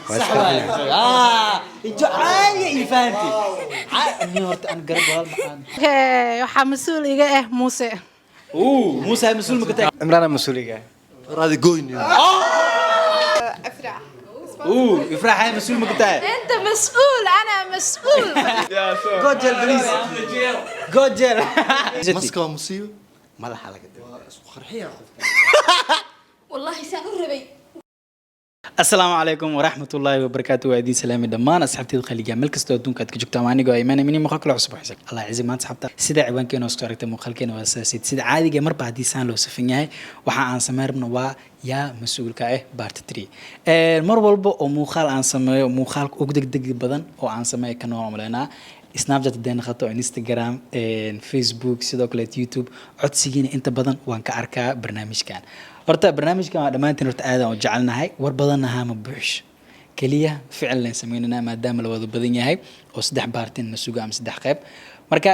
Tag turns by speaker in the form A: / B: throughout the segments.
A: صح انتو عالية فهمتي اني هورت انا قرب هالمحان
B: waxaa mas-uul iga ah muuse
A: موسى مسؤول مكتاك
C: عمران مسؤولية
D: راضي قويني
E: أفرح
A: افرح هاي مسؤول مكتاك
E: أنت مسؤول أنا مسؤول
A: جوجل بليز جوجل
D: مسكة مصيبة
A: ما لها حلقة
D: خرحية
E: والله سأقول ربي
A: السلام عليكم ورحمة الله وبركاته وعدين سلامي دمان أصحابتي الخليجية ملك استودون كاتك جبتها ماني جو إيمان مني مخاك عصب حسك الله يعزك ما تصحبتها سيدا عوان كينو استواركتا مخالكين واساسيد سيدا عادي جمر بعدي سان لو سفنياي وحا عن سمير بنوا يا مسؤول كايه بارت 3 مر والبو او مخال عن سمير مخالك اوغدق دق بدن او عن سمير كانوا عملنا سناب شات دين خطو انستغرام فيسبوك سيدو كله يوتيوب codsigiina inta badan waan ka arkaa barnaamijkan horta barnaamijkan waa dhamaantiin horta aad aan u jecelnahay war badanaha ma buuxsh kaliya ficil leen sameynana maadaama la wada badan yahay oo saddex baartin na suga am saddex qayb marka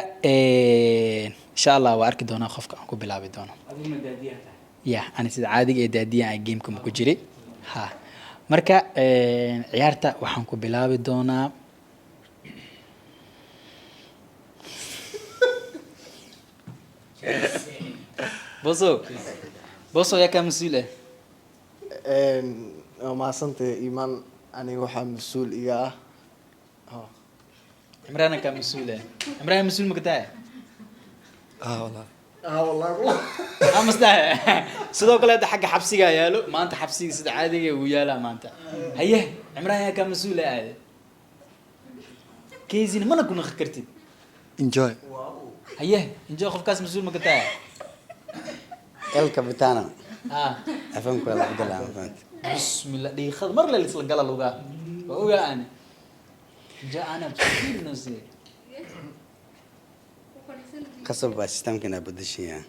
A: insha Allah waa arki doonaa qofka aan ku bilaabi doono adina daadiyaha ya ana sida caadiga ee daadiyaha ay game-ka ku jiray ha marka ciyaarta waxaan ku bilaabi doonaa بوسو يا كم مسؤول
C: ما صنت إيمان أنا وحى مسؤول إياه
A: عمران كم مسؤول عمران مسؤول مقطع
D: والله
C: والله
A: مستحيل صدق لا ده حق حبسي يا له ما أنت حبسي سد عادي ويا لا ما أنت هيه عمران يا كم مسؤول هذا كيزين ما نكون خكرتي
D: انجوي
A: هيه انجو خف كاس مسؤول مقطع
C: الكابتن
A: أفهمك ولا عبد الله فهمت بسم الله دي خذ مرة اللي تلقى له لغة ويا أنا جاء أنا بشكل نزيه
C: قصب بس تمكن أبدا شيء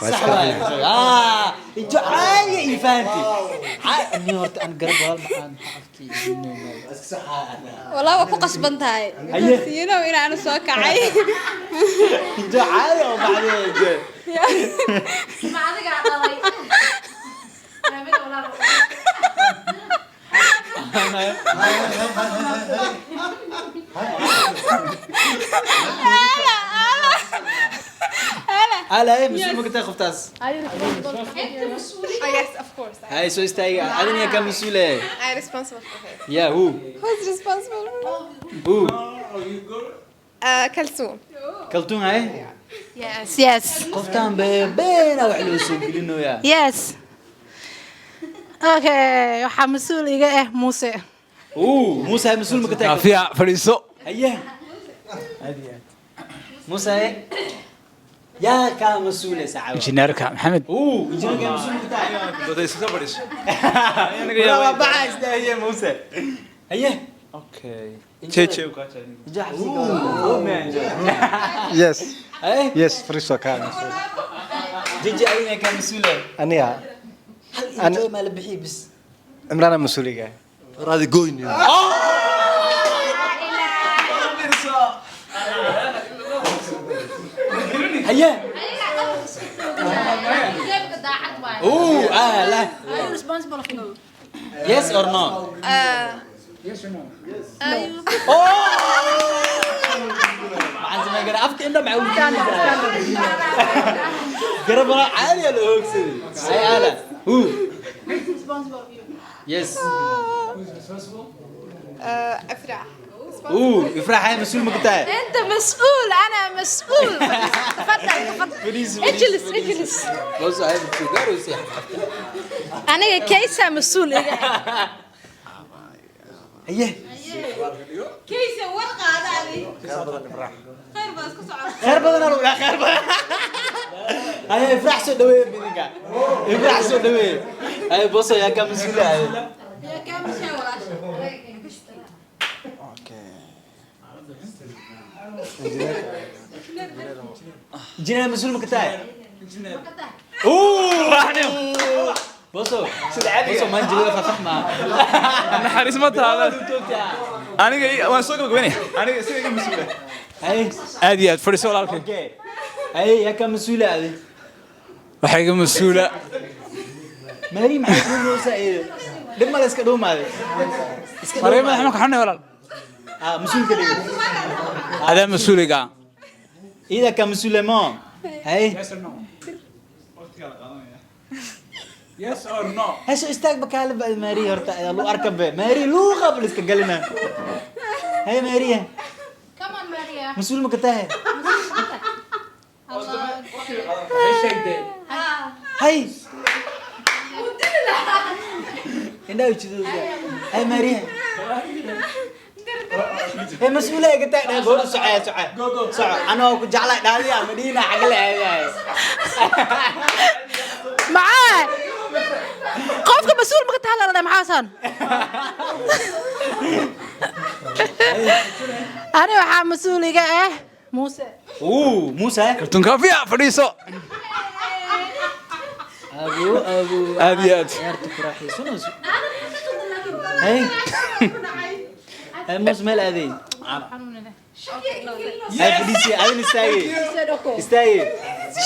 A: صح انتو عالية فهمتي اني هورت انا قرب هالمحان حافكي
E: والله وكو قصبنت هاي ينو إنا أنا سوكا عاي
A: انتو عالية وبعدين
E: ما عادك عطالي أنا بيت ولا هلا ايه مسؤول ممكن تاخذ تاس Yes, of course.
A: هاي سو استاي ادني كم مسؤول
E: I'm responsible for her.
A: يا هو
E: Who's responsible for
A: هو
E: كلثوم.
A: كلتون هاي
E: Yes, yes.
A: قفتان بين وحلو سوقلينو يا
B: yes okay waxaa mas-uul iga ah muuse
A: موسى مسؤول ممكن تاخذ
C: فيها فريسو
A: هيا هذه موسى يا كان مسؤول ساعه
C: إنجنيرك محمد
A: انجينير كان مسؤول بتاعي لا بعد ده هي موسى هيا
C: أوكي
A: تشي جا
C: يس
A: ايه
C: يس فريسو كان مسؤول
A: جيجي اين كان مسؤول
C: أنا
A: انا ما لبحي بس
C: عمران مسؤولية
D: راضي قويني
A: هيا لا
E: Are you responsible for her?
A: yes or no عن زمان قرا افك انه معولتان قرب عالي لو هوكسي هاي انا هو يس
E: أفرح.
A: يفرح هاي مسؤول مقطع
E: أنت مسؤول أنا مسؤول. تفضل. اجلس اجلس.
A: بص هاي بتسوقر ويصيح
E: أنا كيسة مسؤول.
A: هيه
E: كيسة ورقة هذه.
A: خير بدنا نروح يا خير بدنا هاي يفرح سو دوي بينك يفرح سو دوي هاي بص يا كم مسؤول هاي
E: يا كم شيء ولا
A: جينا مسؤول مقطع بصوا بصوا ما نجيب فحمة
C: أنا حارس متى هذا أنا وأنا سوق ويني أنا سوق مسؤولة
A: هاي
C: هذه فريسو ولا
A: اوكي هاي يا كم مسؤولة هذه
C: وحاجة مسؤولة
A: مريم حيكون موسى ايه دم ما اسك دوم هذا
C: مريم احنا كحنا ولا
A: مسؤول كده
C: هذا مسؤولية
A: إذا كان مسؤول ما هاي
C: yes or no
A: هسه استاك بكالب ماري هرتا لو اركب ماري لو قبل اسك قالنا هاي ماريا
E: كمان ماريا
A: مسؤول مكتاه هاي هنا وجدوا هاي ماريا هي مسؤولة يا قطع ده قول سعى أنا أقول جعلك دالي يا مدينة عقل هاي
B: معاه قفك مسؤول ما كنت هلا معاه سان أنا وحا مسؤول إيجا موسى
A: أوه موسى
C: كرتون كافية فريسو
A: أبو
C: أبيات
A: يا رتك راحي سنوس هاي هاي موسى مال هذه هاي فديسي هاي استاي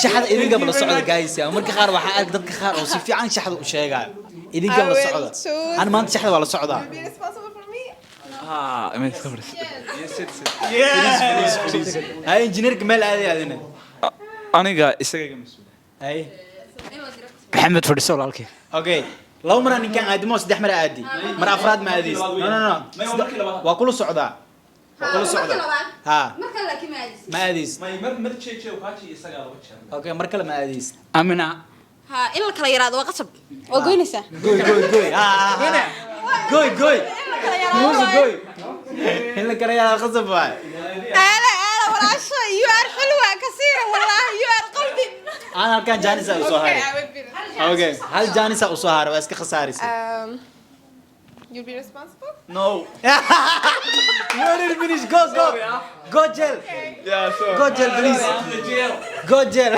A: شحد إذا قبل الصعود جايز يا مركي خار واحد أقدر كخار أو سيف عن شحد وشيء قال إذا قبل الصعود أنا ما أنت شحد ولا صعودة
C: ما يتكبرش
A: هاي إنجنير كمال هذه هذين
C: أنا جا إستاجي مسؤول
A: هاي
C: محمد فريسو لالكي
A: اوكي لو مرة إن كان عادي موس دحمر عادي مرة أفراد ما عادي لا وكل صعدة وكل صعدة ها
E: marka la kimaadis
A: ما عادي
C: ما تشيء وكاتي إستاجي على وجهه
A: اوكي مركل ما عادي
C: أمينة
E: ha in la kala yiraahdo waa qasab oo goynaysa
A: قوي ها قوي موس قوي هلا كرا يا خصب واي
E: ala walaasha you are xulwa kasiira wallahi you are qalbi
A: أنا كان جانسة أصهار اوكي هل جانسة أصهار بس كخسارة
F: You'll be responsible?
A: No. You already finished. Go jail.
C: Yeah, so
A: Go jail, please. Go jail.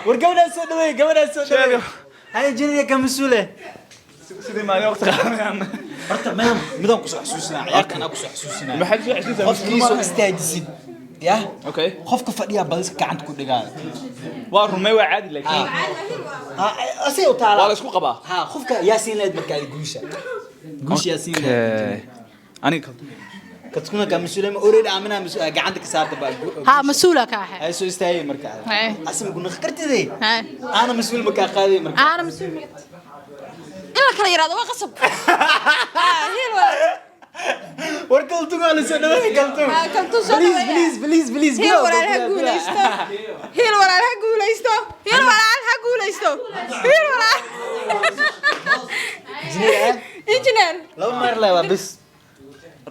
A: We're going to the way. هاي جيني كمسؤولة.
C: سيدي ما وقت خامن
A: horta midaan ku soo xasuusinaa ciyaartan aan ku soo xasuusinaa
C: maxay soo xasuusinaa
A: qofkiisu istaajisid ya
C: okay
A: qofka fadhiya badiska gacanta ku dhigaa
C: waa rumay waa caadi laakiin
A: asay u taala
C: waa la isku qabaa
A: ha qofka yaasiin leed markaa guusha yaasiin leed
C: aniga
A: katkuna ka masuulay ma oreed aamina gacanta ka saarta baa
B: ها مسؤولة كاحة
A: ay soo istaayay markaa asma guna qartidey
B: هاي
A: ana masuul ma ka qaaday markaa
B: أنا مسؤول
E: in la kala yiraahdo waa qasab hilwa
A: warkaltu aan soo dhawaay kaltu
E: kaltu soo dhawaay
A: please
E: hil walaal ha guulaysto hil walaal ha guulaysto hil walaal ha guulaysto hil walaal engineer
A: laba mar la bas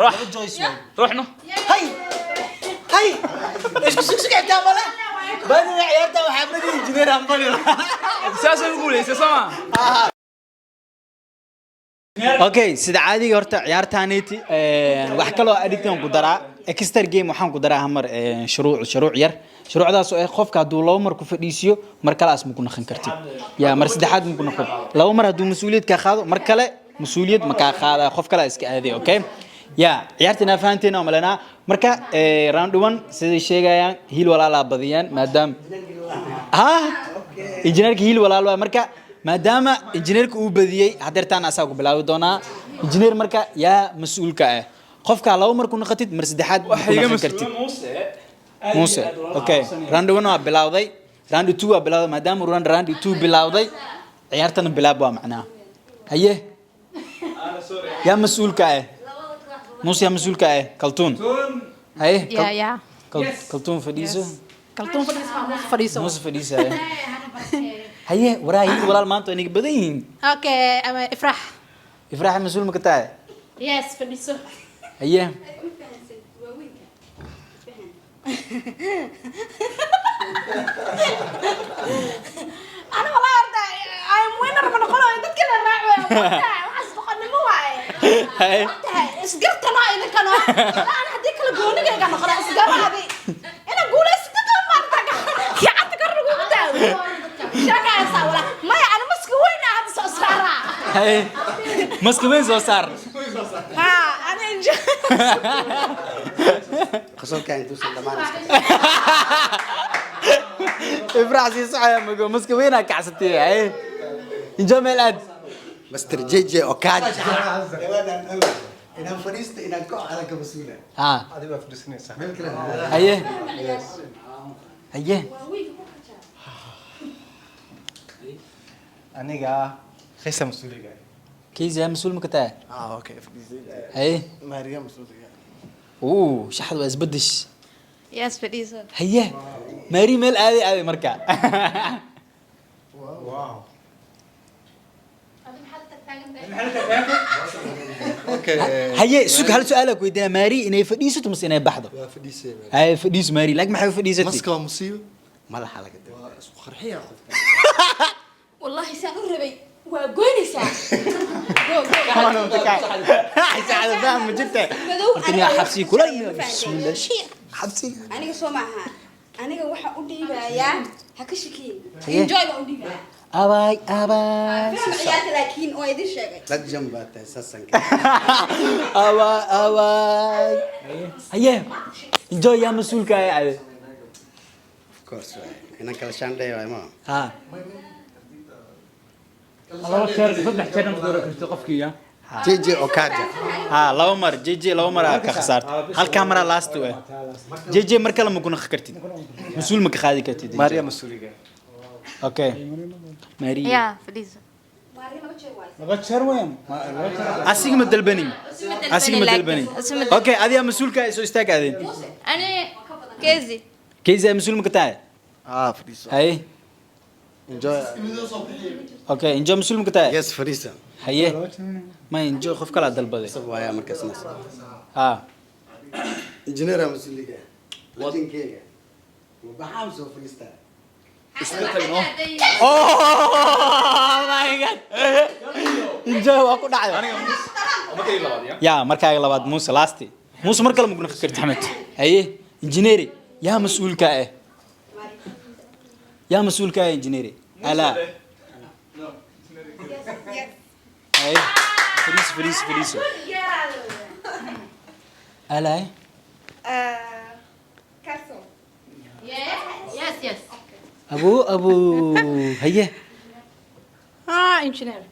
C: روح
A: joyce
C: روحنا
A: هاي ايش بسكسك انت ماله بعد عيارته وحبدي انجينير امبلي
C: اساسا نقول ايش سما
A: اوكي سيده عادي horta ciyaartaaniti wax kale oo adigan ku daraa extra game waxaan ku daraa hamar shuruuc yar shuruucdaas oo qofka haduu laba mar ku fadhiisiyo mar kale asma ku naqan kartid ya mar saddexaad ku naqan laba mar haduu mas'uuliyad ka qaado mar kale mas'uuliyad ma ka qaada qof kale iska aaday okay ya ciyaartina fahanteena malana marka round 1 sidii sheegayaan hiil walaala badiyaan maadaam ha injineerka hiil walaal waa marka maadaama injineerka uu badiyay hadeertaan asagu bilaawi doona injineer marka yaa mas'uulka ah qofka laba mar ku naqatid mar saddexaad
C: waxa iga
A: kartid Muuse okay round 1 waa bilawday round 2 waa bilawday maadaama round 2 bilawday ciyaartana bilaab waa macnaa haye yaa mas'uulka ah Muuse yaa mas'uulka ah kaltuun haye
B: يا
A: kaltuun fadhiiso
B: كلتون فريسو
A: Muuse fadhiiso haye waraayid walaal maanta aniga badan yihiin
B: اوكي اما افرح
A: ifraax mas'uul ma ka tahay
B: يس فريسو
A: haye
E: انا والله ارضى I'm winner من قولوا انت كده راعي اصبح انه واعي اسقرت انا اذا كانوا انا هديك الجوني كان خلاص اسقر هذه انا اقول اسقط مرتك يا عاد تقربوا بتاوي شاكا يا صاوله ما يعني مسكوين هذا صار
A: haye maskabay soo saar
E: ها انا
D: قصدك يعني توصل لمعنى
A: ifraax si saxaya mago maskabay na kacsatay haye injo meel aad
D: مستر جي جي اوكاج inaan fadhiista inaan ka calanka masuula
A: ها
G: adiga fadhiisanaysa
D: meel kale
A: هيه هيه
G: aniga khaysa masuuliga
A: كيزي يا مسؤول مكتاه
G: okay fadhiisay
A: هيه
G: maariya masuuliga
A: اوه شحد واسبدش
B: Yes, fadhiiso.
A: هيه ماري ميل عادي مركا
G: wow
A: هيه سوق هل سؤالك ويدينا ماري إنه فديسة تمس إنه بحضه
D: waa fadhiisay
A: هاي فديس ماري لك ما حيو فديستي
G: maska waa musiibo
D: madaxa laga dabo
G: waa isku qarxiya qof
E: والله سaan u rabay waa goynaysaa
A: أنا متكاي ساعد فاهم جدا قلت يا حبسي كل بسم الله شيء حبسي
E: aniga soo maaha aniga waxa u dhiibayaa ha ka shakiin
A: Haye.
E: enjoy baan u dhiibaya
A: أباي أباي
E: faham ciyaarta laakiin oo idin sheegay
D: lagjan baa tahay sasanka
A: أباي أباي هيه enjoy يا مسؤول كاي عادي
D: of course waay inaan kala shaandheeyo waay ma
A: ها الله خير صدق كان مقدور كنت قفكي يا
D: jي جي اوكاجا
A: ها لو مر جي لو مر كخسارت هل كاميرا لاست وي جي مركا لما كنا خكرتي مسؤول مك خادي كتي
G: maariya masuuliga
A: اوكي ماري
B: Yeah, fadhiiso.
E: maari laba jeer waay
A: بتشر وين اسيق مدلبني اسيق مدلبني اوكي ادي مسؤول كاي سو استاك ادي
B: أنا كيزي.
A: كيزي مسؤول مك تاع
G: fadhiiso
A: هاي
G: enjoy
A: اوكي انجو مسؤول مك تاع
D: yes fadhiisa
A: هي ما انجو خف كلا دلبدي
D: sab waaya markaas nas
A: ها
D: engineer masuuliga lajinkeyga waxaan soo fadhiistaa
A: اوه ماي جاد انجو واكو دحay يا markaaga labaad Muuse lasti Muuse mar kale mugna fikirta Ahmed haye engineer yaa mas'uulka ah yaa mas'uulka ah engineer ala haye fris ala
F: Garçon.
B: Yes, yes.
A: ابو haye
B: Ah, engineer.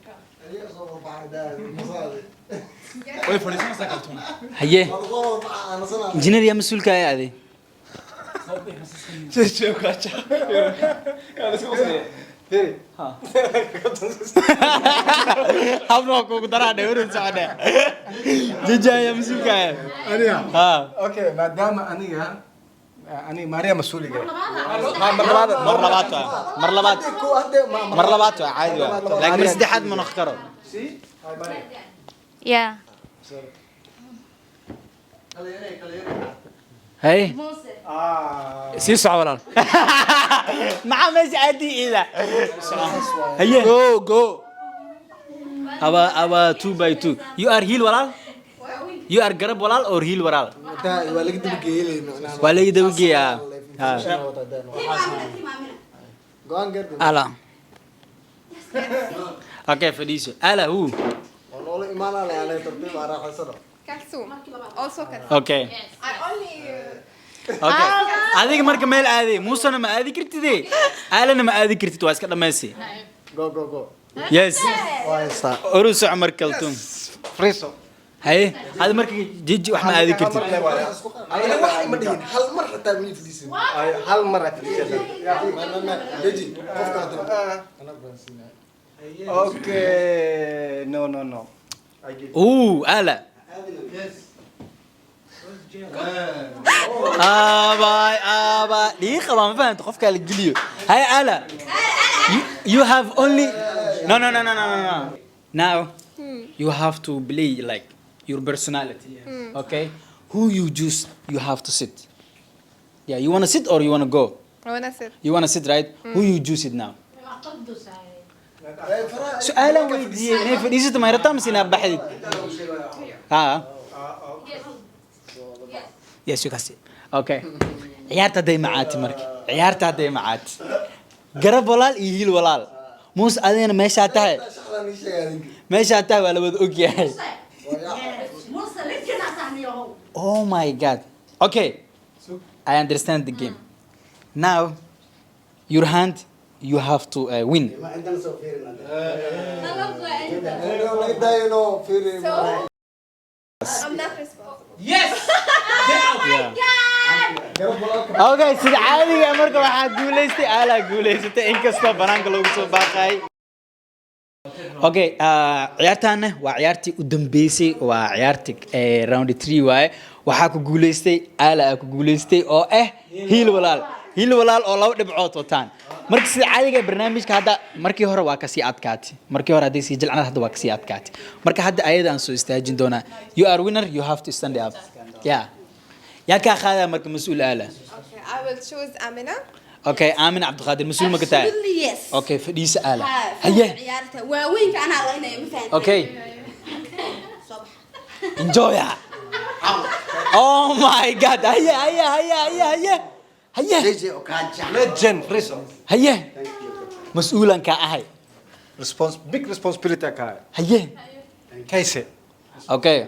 C: way fadhiisanaysaa kaltuun
A: haye engineer yaa mas'uulka ah adi
C: jeje kacha kaada isku qosay
A: habno ku darade warin socode jija yaa mas'uulka ah
G: aniga
A: ha
G: okay maadaama aniga ani maariya masuuliga
A: mar labaad caadi waa laakiin mar saddexaad ma noqon karo
B: Yeah.
A: hay
G: sii soco walaal
A: maxaa meesha caadi ida haye go aba 2 by 2 you are heel walaal you are garab walaal or heel walaal
G: waa laga daba geeyay
A: waa laga daba geeyaa ha
G: go'aan gaar
A: ala okay fadhiiso ala hu
G: والله إيمان على على ترتيب على حسنا
F: Garçon. Also garçon.
A: okay
F: I only
A: okay adiga marka meel aadi muusana ma aadi kartidee alana ma aadi kartid waa iska dhameysay
G: go
A: yes
G: وايسا
A: urus umar kaltum
G: فريسو
A: haye hada marka jiji wax ma aadi kartid
G: أنا واحد مدين هل مرة تابني في ديسن هل مرة في ديسن ما يجي أنا برانسينا أوكي نو
A: اوه ala aba diiqa ma fahanto qofka la geliyo hay ala you have only no now you have to play like your personality okay who you choose you have to sit yeah you want to sit or you want to go
F: I wanna sit.
A: you want to sit right who you choose it now سؤالا ويدي إني فريزة ما يرتام سينا بحدي ها يس يو كاسي اوكي عيارتا داي معات مرك عيارتا داي معات قرب ولال يهيل ولال موس ادينا ميشا تاعي ميشا تاعي ولا ود اوكي oh my god okay I understand the game now your hand you have to win.
D: ما عندنا سوف فيرنا
G: laga daayano fiiri
F: So, I'm not responsible.
A: Okay, sida caadiga marka waxaa guuleystay ala guuleysatay inkastoo banaanka lagu soo baaqay. Okay, ciyaartaana waa ciyaartii u dambeysay waa ciyaartii round 3 waaye waxaa ku guuleystay ala ku guuleystay oo hiil walaal oo laba dhibcood wataan. marka sida caadiga barnaamijka hadda markii hore waa ka sii adkaatay markii hore hadii si jilcana hadda waa ka sii adkaatay marka hadda ayada aan soo istaajin doonaa you are winner you have to stand up yaa ka qaada marka mas'uul ala
F: Okay, I will choose Amina.
A: okay Amina Abdulqaadir mas'uul ma ka tahay
E: Absolutely yes.
A: okay fadhiisa ala
E: haye ciyaarta waaweynka anaa laynay ma fahanteen
A: okay enjoy oh my god haye
D: JJ Okaja
G: legend Friso
A: haye mas'uulan ka ahay
G: big responsibility ka
A: haye
G: kayse
A: okay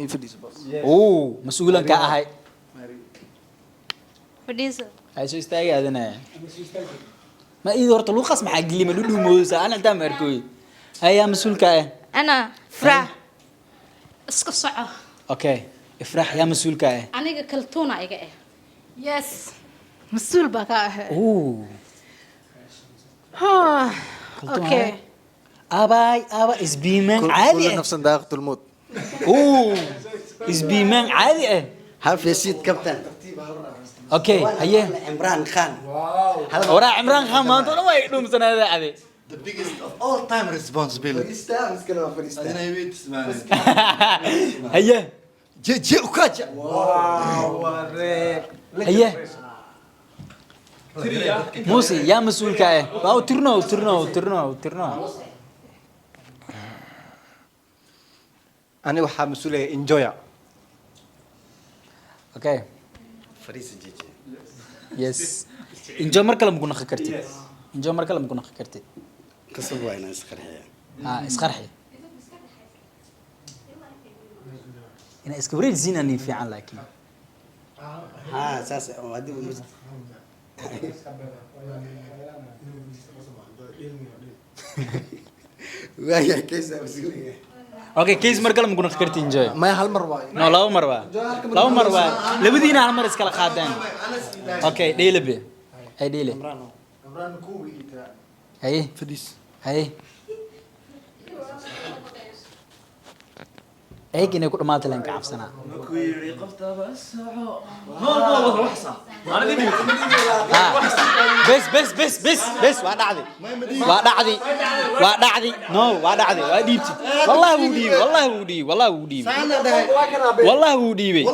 G: in fadhiisa boss
A: oo mas'uulan ka ahay
B: fadhiisa
A: ay soo istaagaadana ma ii horta luqas maxaa gilima dhudhu mooysa ana inta markooy haya mas'uulka
B: ana fra iska soco
A: okay ifrah ya mas'uulka
B: aniga kaltuuna iga yes mas'uul baa ka ah
A: oo
B: okay
A: aba isbiiman caadi
G: كل نفس ذائقة الموت
A: oo isbiiman caadi
D: هاف يسيد كابتن
A: okay haye
D: عمران خان
A: ورا عمران خان ما انت ما يقدم سنه هذه
H: The biggest of all time responsibility.
G: فريستان مسكنا فريستان
H: أنا يبي تسمع.
A: هيا
H: جي وكاجا.
A: هيا موسي يا مسؤول كاي باو ترنو
G: أنا وحاب مسؤولية انجويا
A: اوكي
D: فريس جيجي
A: يس انجو مركل مكون خكرتي انجو مركل مكون خكرتي
D: كسب وين اسخرحيا
A: اسخرحي انا اسكبريت زينني في عن لكن
D: ها اساس وادي ويا كيس مسؤولية
A: اوكي كيس مركل مكون خكرتي انجو
G: ما هالمرة
A: نو لو مروا لبدينا هالمر اسكلا قادين اوكي ديلبي هي ديلي
G: عمران كوبي
A: هي
G: فديس
A: هي هيك إني كل ما تلين كعب سنة.
C: كويري قفطة بس ما وحصة أنا دي
A: بس وادعدي نو وادعدي وديبتي والله ودي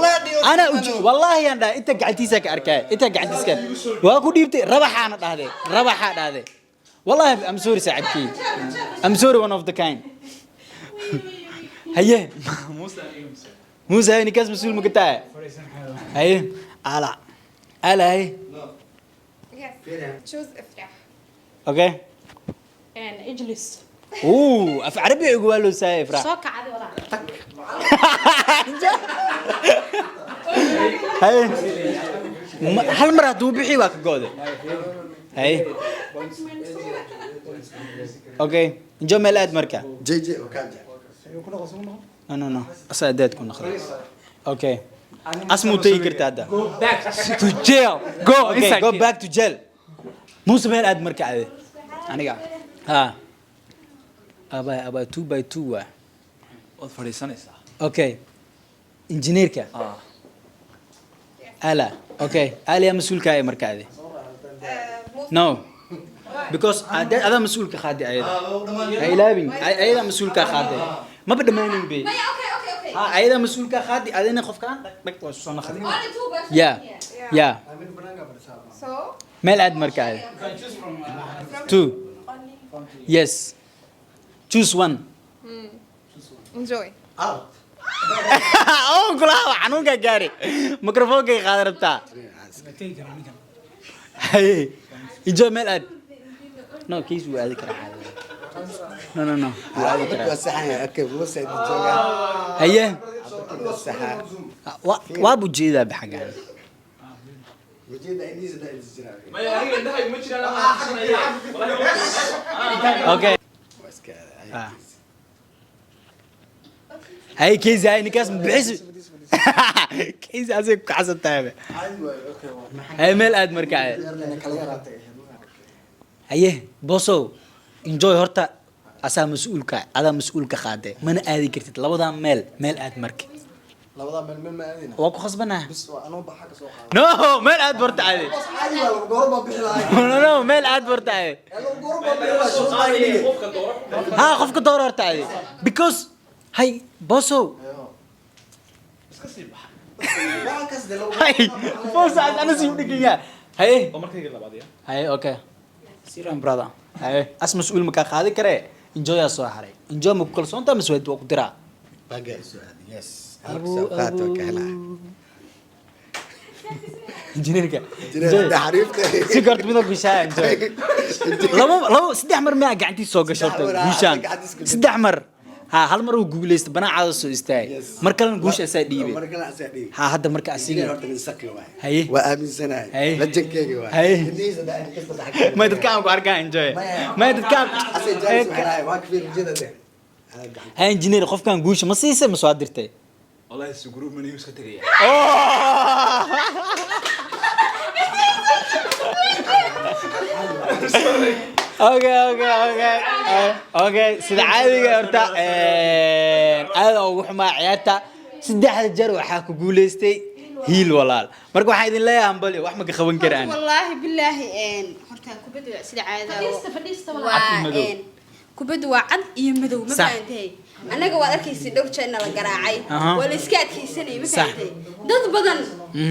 A: أنا والله أنا أنت قاعد تسك أركاء أنت قاعد تسك وأقول ديبتي ربح هذا والله I'm sorry ساعدتي I'm sorry one of the kind هيه موسى هاي نكاس مسؤول مقطع هيه على هي
F: Yes. Choose Ifrah.
A: اوكي
B: اجلس
A: في عربي يقولوا سايف راح
B: soo kacadi walaal
A: هاي هل مرة دوبي واك جودة هاي اوكي نجو ملاد مركا
D: جيجي وكاجا
A: نو أساعدت كنا خلاص اوكي اسمه تيجر هذا to jail go back to jail مو سمين اد مركا هذه انا قاعد ابا 2 by 2
C: فريسانيسا
A: اوكي انجينير كا الا اوكي الا يا مسؤول كاي مركا هذه نو because هذا مسؤول كخادي ايضا اي لابين ايضا مسؤول كخادي ما بدمانين بي
F: Okay.
A: ايضا مسؤول كخادي اذن خوف كان بك وصلنا خدي
F: Only two questions.
A: يا
F: So,
A: ميل اد مركا هذه 2 yes choose one
F: enjoy.
A: oo kulaha xanuunka gaari mikrofoonka qaad rabtaa hay enjoy meel aad no kiis uu aadi karaa no uu aadi karaa
D: وسحنا اوكي موسى جوجا
A: haye
D: وسحا
A: waa bujeeda baxagan
D: وجينا إنيز ده الزراعة
C: ما يعني عندها ما تشيل انا احسن ايام
A: اوكي
D: بس كده
A: هاي كيزي هاي نكاس بحس كيزي ازيك حسن تابع
G: ايوه اوكي
A: هاي ميل اد مركعه
G: انا كلا يراتay
A: haye bosow enjoy horta asaa mas-uulka adaa mas-uulka qaade mana aadi kartid labadan meel aad marka
G: labada meel ma aadina
A: waa ku khasbanaa
G: bas waa anoo baxa ka soo qaado
A: no meel aad borta aade
G: aywa goorba bixi lahayd
A: no meel aad borta aade
G: goorba bixi lahayd soo qaadi
A: ha qofka door horta aade because hay bosow
G: waa kas de
A: hay bosow ana sii dhigaya haye
C: oo markay labaad ya
A: haye okay siran brother haye as mas-uul ma ka qaadi kare enjoy aa soo haray enjoy ma ku kalsoontaa maswaad waa ku diraa
D: باقي سؤال يس سوقات وكهلا
A: injineerka
D: جريت حريفته
A: si garta midoo gishaa enjoy labo saddex mar ma gacantii soo gasho horta guushaan saddex mar ha hal mar uu guuleysto banaacaada soo istaay mar kalena guusha asaa dhiibay
D: مركنا أسألني
A: ha hadda marka asiga
D: هرت من سكر واحد
A: haye
D: وآمن سنة
A: هاي.
D: لجن كيك واحد
A: هاي.
D: إنيز ده أنا كيف تضحك
A: ma dadkaan ku arkaa enjoy ma dadkaan
D: أصل جالس معاي ما كبير جدا ده
A: ha engineer qofkan guusha ma siisay ma soo dirtay
C: والله السجروب من يوسف تريا
A: okay sida caadiga horta aad ugu xumaa ciyaarta saddexda jeer waxaa ku guuleystay hiil walaal marka waxaan idin leeyahay hambali wax ma ka qaban karaan
E: والله بالله horta kubadda waa sida caada
B: fadhiista
A: Cad iyo madow.
E: kubadda waa cad iyo madow ma
A: Sax.
E: fahantahay annaga waad arkaysa dhowr jeer la garaacay
A: Aha.
E: waa la iska adkaysanay ma
A: Sax.
E: fahantahay dad badan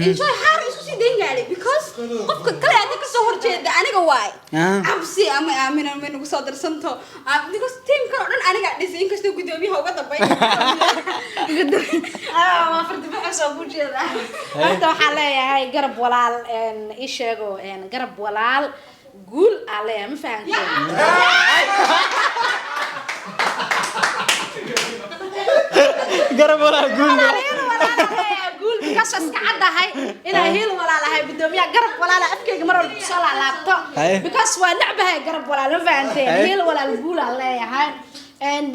E: enjoy xaar isu sii dayn gaadhay because qofka kale aad ka soo horjeeda aniga waay
A: Ah.
E: cabsi ama aamina ma nagu soo darsanto because teamka oo dhan aniga dhisay inkastoo gudoomiyaha uga dambeeya waa fardi waxa soo bujeeda
B: horta waxaan leeyahay garab walaal ii sheego garab walaal guul aan leeyahay ma fahanteen
A: garab walaal guulga
B: guul kaas iska cadahay inay heel walaalahay gudoomiyaha garab walaala afkeyga mar walba kusoo laalaabto
A: Haye.
B: because waa necbahay garab walaal ma fahanteen
A: Haye.
B: heel walaal guul aan leeyahay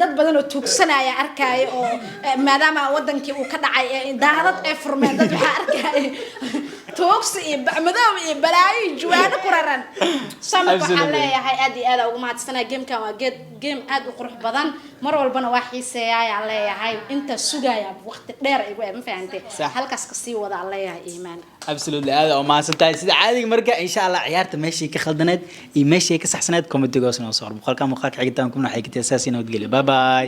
B: dad badan oo tuugsanaya arkaayo oo maadaama wadankii uu ka dhacay daadad ee furmeen dad waxaa arkaayo tuugsi iyo bacmadoob iyo balaayo iyo juwaano ku raran samarka waxaan
A: Absolutely.
B: leeyahay aad iyo aad ugu mahadsanaa gamekan waa game aad u qurux badan mar walbana waa xiiseeyaa leeyahay inta sugaya waqti dheer igu ma fahantay
A: Sax.
B: halkaas ka sii wada leeyahay iimaan
A: absolutely aad oo mahadsantahay sida caadiga marka insha Allah ciyaarta meeshii ka khaldaneed iyo meeshii ka saxsaneed comedy goosna soo muuqaalka xigtaan kuna xigtay asaasiina wadgeli bye bye